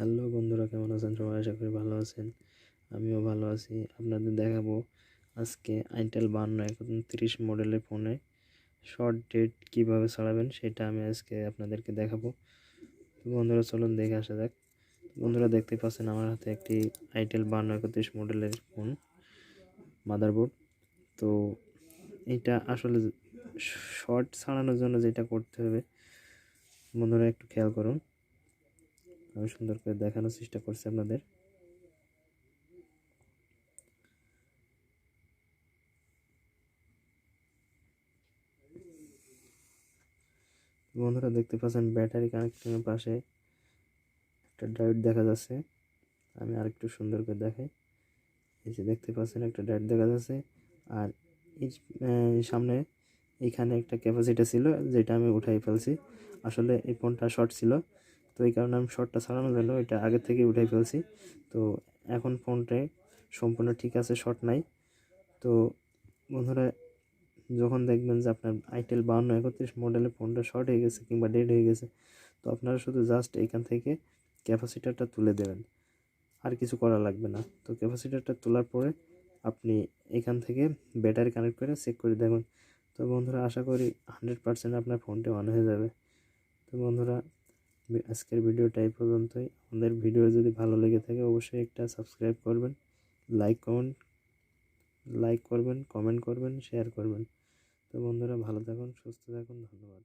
Hello বন্ধুরা, কেমন আছেন সবাই? আশা করি ভালো আছেন। আমিও ভালো আছি। আপনাদের দেখাবো আজকে আইটেল 5231 মডেলের ফোনে শর্ট ডেট কীভাবে ছাড়াবেন সেটা আমি আজকে আপনাদেরকে দেখাবো। তো বন্ধুরা চলুন দেখে আসা যাক। বন্ধুরা দেখতে পাচ্ছেন আমার হাতে একটি আইটেল 5231 মডেলের ফোন মাদারবোর্ড। তো এটা আসলে শর্ট ছাড়ানোর জন্য যেটা করতে হবে বন্ধুরা একটু খেয়াল করুন। আমি সুন্দর করে দেখানোর চেষ্টা করছি আপনাদের। বন্ধুরা দেখতে পাচ্ছেন ব্যাটারি কানেক্টরের পাশে একটা ডায়োড দেখা যাচ্ছে। আমি আরেকটু সুন্দর করে দেখাই। এই যে দেখতে পাচ্ছেন একটা ডায়োড দেখা যাচ্ছে, আর এই সামনে এইখানে একটা ক্যাপাসিটি ছিল যেটা আমি উঠাই ফেলছি। আসলে এই ফোনটা শর্ট ছিল, তো এই কারণে আমি শর্টটা ছাড়ানোর জন্য এটা আগে থেকে উঠাই ফেলছি। তো এখন ফোনটায় সম্পূর্ণ ঠিক আছে, শর্ট নাই। তো বন্ধুরা যখন দেখবেন যে আপনার আইটেল 5231 মডেলের ফোনটা শর্ট হয়ে গেছে কিংবা ডেড হয়ে গেছে, তো আপনারা শুধু জাস্ট এখান থেকে ক্যাপাসিটারটা তুলে দেবেন, আর কিছু করা লাগবে না। তো ক্যাপাসিটারটা তোলার পরে আপনি এখান থেকে ব্যাটারি কানেক্ট করে চেক করে দেখুন। তো বন্ধুরা আশা করি 100% আপনার ফোনটি অন হয়ে যাবে। তো বন্ধুরা আজকের ভিডিওটা এই পর্যন্তই। আমাদের ভিডিও যদি ভালো লেগে থাকে অবশ্যই একটা সাবস্ক্রাইব করবেন, লাইক করবেন, কমেন্ট করবেন, শেয়ার করবেন। তো বন্ধুরা ভালো থাকুন, সুস্থ থাকুন, ধন্যবাদ।